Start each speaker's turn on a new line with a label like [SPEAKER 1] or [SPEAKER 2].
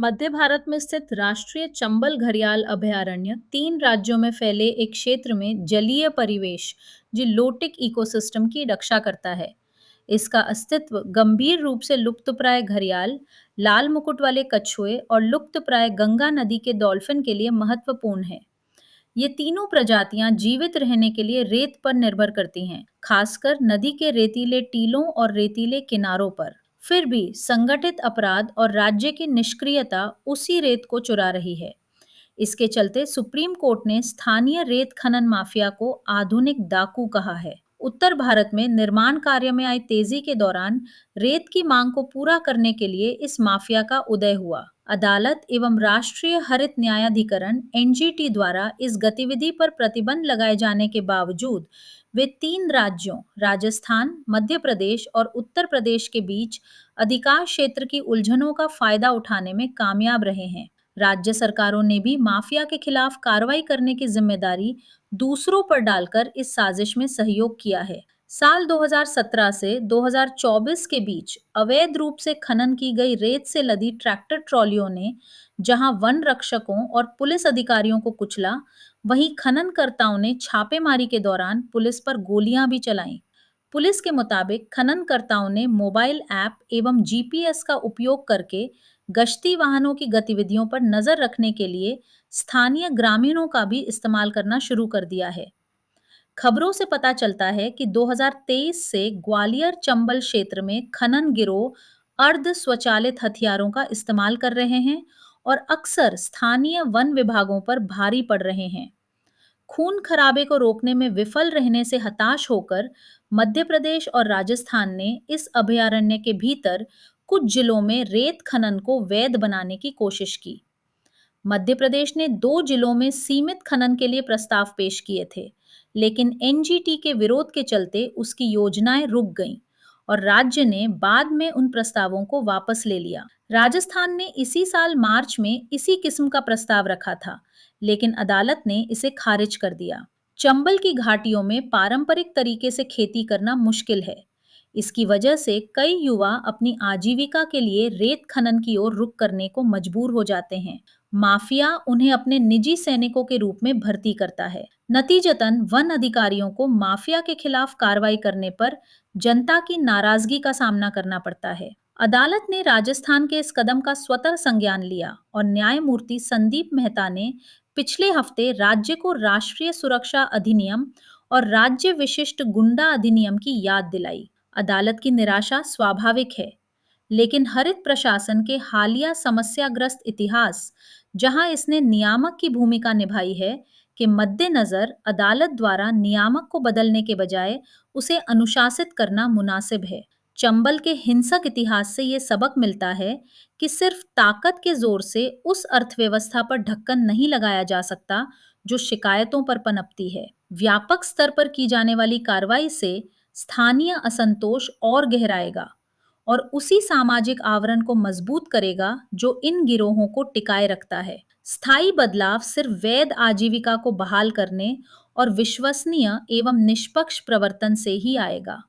[SPEAKER 1] मध्य भारत में स्थित राष्ट्रीय चंबल घड़ियाल अभयारण्य 3 राज्यों में फैले एक क्षेत्र में जलीय परिवेश जिलोटिक इकोसिस्टम की रक्षा करता है। इसका अस्तित्व गंभीर रूप से लुप्तप्राय घड़ियाल, लाल मुकुट वाले कछुए और लुप्तप्राय गंगा नदी के डॉल्फिन के लिए महत्वपूर्ण है। ये तीनों प्रजातियां जीवित रहने के लिए रेत पर निर्भर करती हैं, खासकर नदी के रेतीले टीलों और रेतीले किनारों पर। फिर भी संगठित अपराध और राज्य की निष्क्रियता उसी रेत को चुरा रही है। इसके चलते सुप्रीम कोर्ट ने स्थानीय रेत खनन माफिया को आधुनिक डाकू कहा है। उत्तर भारत में निर्माण कार्य में आई तेजी के दौरान रेत की मांग को पूरा करने के लिए इस माफिया का उदय हुआ। अदालत एवं राष्ट्रीय हरित न्यायाधिकरण एनजीटी द्वारा इस गतिविधि पर प्रतिबंध लगाए जाने के बावजूद वे 3 राज्यों राजस्थान, मध्य प्रदेश और उत्तर प्रदेश के बीच अधिकांश क्षेत्र की उलझनों का फायदा उठाने में कामयाब रहे हैं। राज्य सरकारों ने भी माफिया के खिलाफ कार्रवाई करने की जिम्मेदारी दूसरों पर डालकर इस साजिश में सहयोग किया है। साल 2017 से 2024 के बीच अवैध रूप से खनन की गई रेत से लदी ट्रैक्टर ट्रॉलियों ने जहां वन रक्षकों और पुलिस अधिकारियों को कुचला, वहीं खननकर्ताओं ने छापेमारी के दौरान पुलिस पर गोलियां भी चलाईं। पुलिस के मुताबिक खननकर्ताओं ने मोबाइल ऐप एवं जीपीएस का उपयोग करके गश्ती वाहनों की गतिविधियों पर नजर रखने के लिए स्थानीय ग्रामीणों का भी इस्तेमाल करना शुरू कर दिया है। खबरों से पता चलता है कि 2023 से ग्वालियर चंबल क्षेत्र में खनन गिरोह अर्ध स्वचालित हथियारों का इस्तेमाल कर रहे हैं और अक्सर स्थानीय वन विभागों पर भारी पड़ रहे हैं। खून खराबे को रोकने में विफल रहने से हताश होकर मध्य प्रदेश और राजस्थान ने इस अभयारण्य के भीतर कुछ जिलों में रेत खनन को वैध बनाने की कोशिश की। मध्य प्रदेश ने 2 जिलों में सीमित खनन के लिए प्रस्ताव पेश किए थे, लेकिन एनजीटी के विरोध के चलते उसकी योजनाएं रुक गईं और राज्य ने बाद में उन प्रस्तावों को वापस ले लिया। राजस्थान ने इसी साल मार्च में इसी किस्म का प्रस्ताव रखा था, लेकिन अदालत ने इसे खारिज कर दिया। चंबल की घाटियों में पारंपरिक तरीके से खेती करना मुश्किल है। इसकी वजह से कई युवा अपनी आजीविका के लिए रेत खनन की ओर रुख करने को मजबूर हो जाते हैं। माफिया उन्हें अपने निजी सैनिकों के रूप में भर्ती करता है। नतीजतन वन अधिकारियों को माफिया के खिलाफ कार्रवाई करने पर जनता की नाराजगी का सामना करना पड़ता है। अदालत ने राजस्थान के इस कदम का स्वतः संज्ञान लिया और न्यायमूर्ति संदीप मेहता ने पिछले हफ्ते राज्य को राष्ट्रीय सुरक्षा अधिनियम और राज्य विशिष्ट गुंडा अधिनियम की याद दिलाई। अदालत की निराशा स्वाभाविक है, लेकिन हरित प्रशासन के हालिया समस्याग्रस्त इतिहास, जहां इसने नियामक की भूमिका निभाई है, के मद्देनजर अदालत द्वारा नियामक को बदलने के बजाय उसे अनुशासित करना मुनासिब है। चंबल के हिंसक इतिहास से ये सबक मिलता है कि सिर्फ ताकत के जोर से उस अर्थव्यवस्था पर ढक्कन नहीं लगाया जा सकता जो शिकायतों पर पनपती है। व्यापक स्तर पर की जाने वाली कार्रवाई से स्थानीय असंतोष और गहराएगा और उसी सामाजिक आवरण को मजबूत करेगा जो इन गिरोहों को टिकाए रखता है। स्थायी बदलाव सिर्फ वैध आजीविका को बहाल करने और विश्वसनीय एवं निष्पक्ष प्रवर्तन से ही आएगा।